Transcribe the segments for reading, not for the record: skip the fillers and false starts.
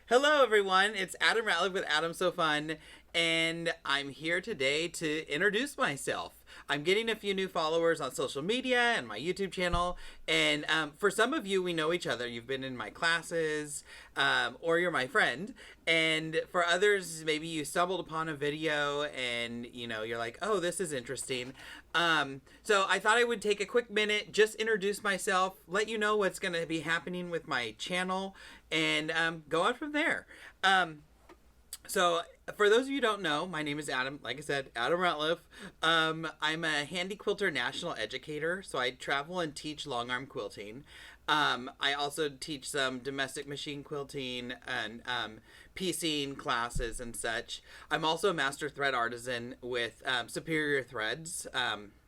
Hello, everyone. It's Adam Ratliff with Adam So Fun, and I'm here today to introduce myself. I'm getting a few new followers on social media and my YouTube channel, and for some of you, we know each other. You've been in my classes, or you're my friend, and for others, maybe you stumbled upon a video and you're like, "Oh, this is interesting." So I thought I would take a quick minute, just introduce myself, let you know what's going to be happening with my channel, and go on from there. So for those of you who don't know, my name is Adam. Like I said, Adam Ratliff. I'm a Handi Quilter National Educator, so I travel and teach long arm quilting. I also teach some domestic machine quilting and piecing classes and such. I'm also a Master Thread Artisan with Superior Threads.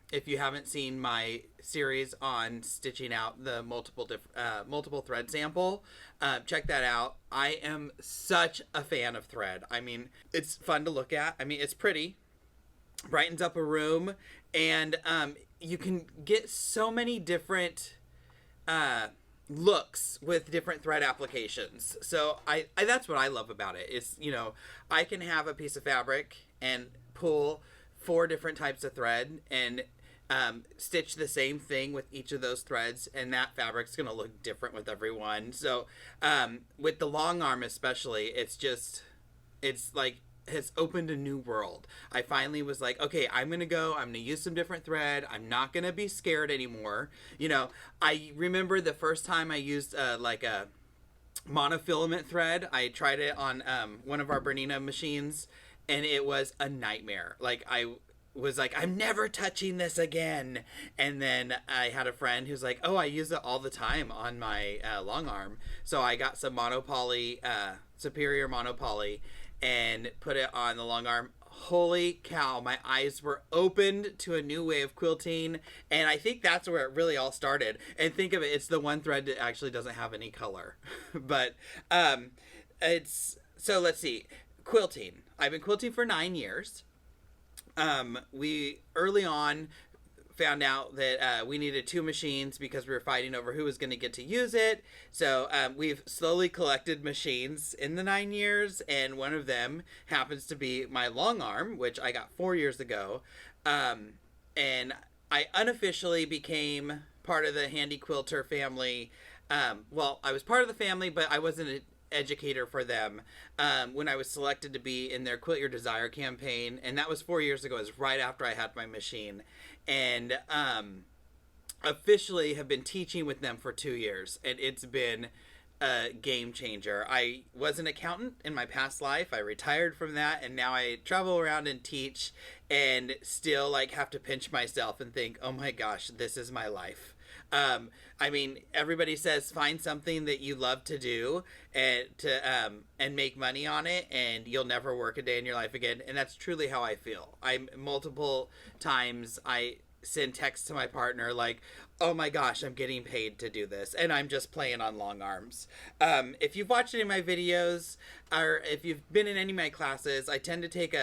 If you haven't seen my series on stitching out the multiple thread sample, check that out. I am such a fan of thread. I mean, it's fun to look at. I mean, it's pretty, brightens up a room, and you can get so many different looks with different thread applications. So I that's what I love about it. Is I can have a piece of fabric and pull 4 different types of thread and stitch the same thing with each of those threads, and that fabric's going to look different with every one. So with the long arm especially, it's like has opened a new world. I finally was like, okay, I'm going to use some different thread. I'm not going to be scared anymore. I remember the first time I used like a monofilament thread. I tried it on one of our Bernina machines, and it was a nightmare. Like, I was like, I'm never touching this again. And then I had a friend who's like, oh, I use it all the time on my long arm. So I got some monopoly, Superior monopoly, and put it on the long arm. Holy cow, my eyes were opened to a new way of quilting, and I think that's where it really all started. And think of it, it's the one thread that actually doesn't have any color. But so let's see, quilting. I've been quilting for 9 years. We early on found out that we needed 2 machines because we were fighting over who was going to get to use it. So we've slowly collected machines in the 9 years, and one of them happens to be my long arm, which I got 4 years ago. And I unofficially became part of the Handi Quilter family. Well, I was part of the family, but I wasn't an educator for them when I was selected to be in their Quilt Your Desire campaign, and that was 4 years ago. It was right after I had my machine, and officially have been teaching with them for 2 years, and it's been a game changer. I was an accountant in my past life. I retired from that, and now I travel around and teach, and still like have to pinch myself and think, oh my gosh, this is my life. I mean, everybody says find something that you love to do and make money on it, and you'll never work a day in your life again. And that's truly how I feel. Multiple times I send texts to my partner like, oh my gosh, I'm getting paid to do this, and I'm just playing on long arms. If you've watched any of my videos, or if you've been in any of my classes, I tend to take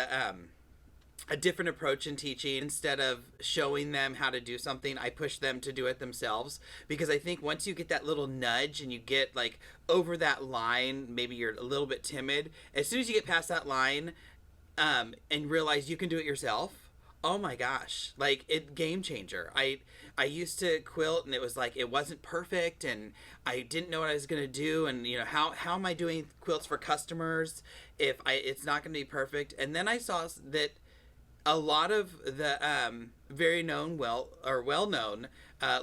a different approach in teaching. Instead of showing them how to do something, I push them to do it themselves, because I think once you get that little nudge and you get like over that line, maybe you're a little bit timid, as soon as you get past that line and realize you can do it yourself, oh my gosh, like game changer. I used to quilt, and it was like it wasn't perfect, and I didn't know what I was going to do, and how am I doing quilts for customers if it's not going to be perfect. And then I saw that a lot of the well-known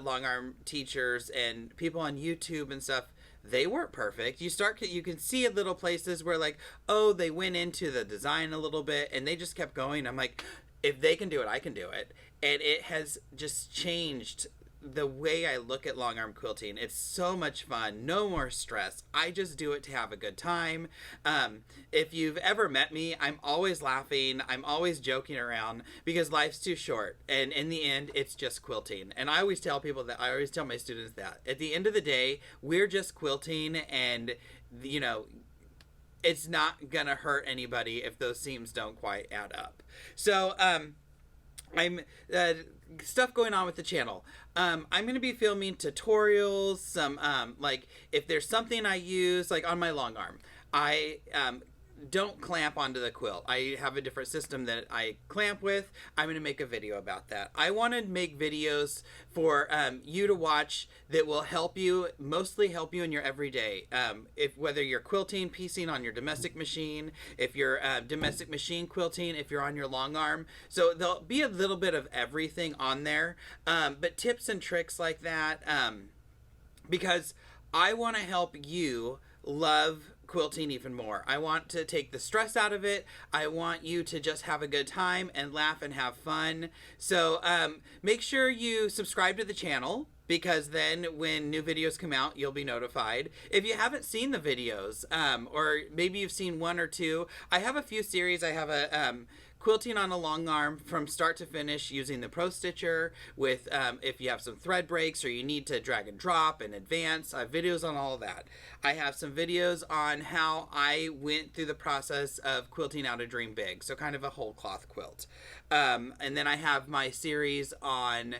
long arm teachers and people on YouTube and stuff, they weren't perfect. You can see at little places where like, oh, they went into the design a little bit and they just kept going. I'm like, if they can do it, I can do it. And it has just changed the way I look at long arm quilting. It's so much fun, no more stress. I just do it to have a good time. If you've ever met me, I'm always laughing, I'm always joking around, because life's too short, and in the end it's just quilting. And I always tell my students that at the end of the day, we're just quilting, and it's not gonna hurt anybody if those seams don't quite add up. So I'm stuff going on with the channel. I'm going to be filming tutorials, some like if there's something I use like on my long arm. I don't clamp onto the quilt. I have a different system that I clamp with. I'm going to make a video about that. I want to make videos for you to watch that will help you, mostly help you in your everyday. If whether you're quilting, piecing on your domestic machine, if you're domestic machine quilting, if you're on your long arm. So there'll be a little bit of everything on there, but tips and tricks like that, because I want to help you love quilting even more. I want to take the stress out of it. I want you to just have a good time and laugh and have fun. So make sure you subscribe to the channel, because then when new videos come out, you'll be notified. If you haven't seen the videos, or maybe you've seen one or two, I have a few series. I have a quilting on a long arm from start to finish using the Pro Stitcher with, if you have some thread breaks or you need to drag and drop and advance, I have videos on all of that. I have some videos on how I went through the process of quilting out a Dream Big, so kind of a whole cloth quilt. And then I have my series on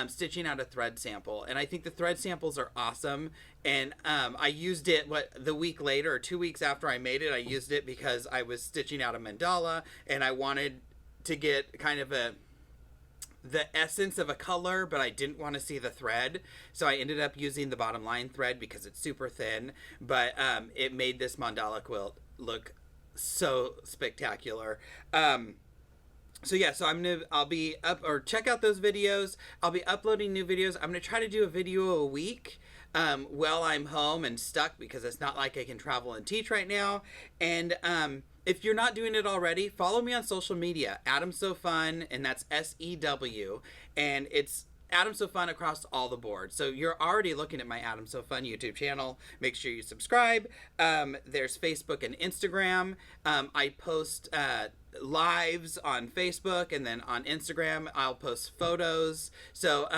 stitching out a thread sample, and I think the thread samples are awesome. And I used it the week later, or 2 weeks after I made it. I used it because I was stitching out a mandala and I wanted to get kind of the essence of a color, but I didn't want to see the thread, so I ended up using the bottom line thread because it's super thin, but it made this mandala quilt look so spectacular. So yeah, so I'll be up, or check out those videos. I'll be uploading new videos. I'm gonna try to do a video a week while I'm home and stuck, because it's not like I can travel and teach right now. And if you're not doing it already, follow me on social media, Adam So Fun, and that's SEW, and it's Adam So Fun across all the board. So you're already looking at my Adam So Fun YouTube channel. Make sure you subscribe. There's Facebook and Instagram. I post lives on Facebook, and then on Instagram I'll post photos. So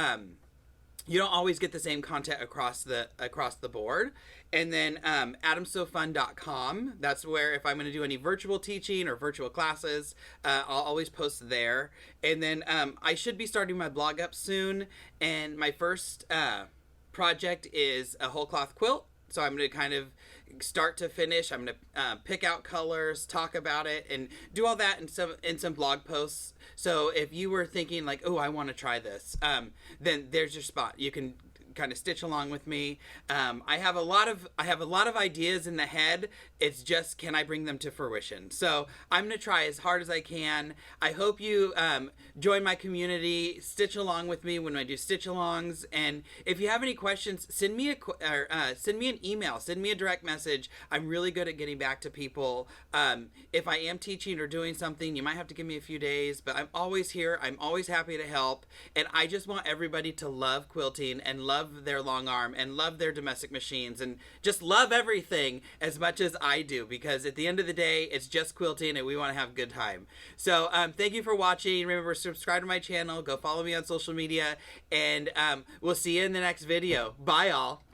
you don't always get the same content across the board. And then adamsofun.com, that's where if I'm going to do any virtual teaching or virtual classes, I'll always post there. And then I should be starting my blog up soon, and my first project is a whole cloth quilt. So I'm going to kind of start to finish, I'm going to pick out colors, talk about it, and do all that in some blog posts. So if you were thinking like, oh, I want to try this, then there's your spot. You can kind of stitch along with me. I have a lot of ideas in the head. It's just, can I bring them to fruition? So I'm going to try as hard as I can. I hope you join my community, stitch along with me when I do stitch alongs. And if you have any questions, send me an email, send me a direct message. I'm really good at getting back to people. If I am teaching or doing something, you might have to give me a few days, but I'm always here. I'm always happy to help. And I just want everybody to love quilting and love their long arm and love their domestic machines and just love everything as much as I do, because at the end of the day, it's just quilting and we want to have a good time. So thank you for watching. Remember, subscribe to my channel, go follow me on social media, and we'll see you in the next video. Bye all.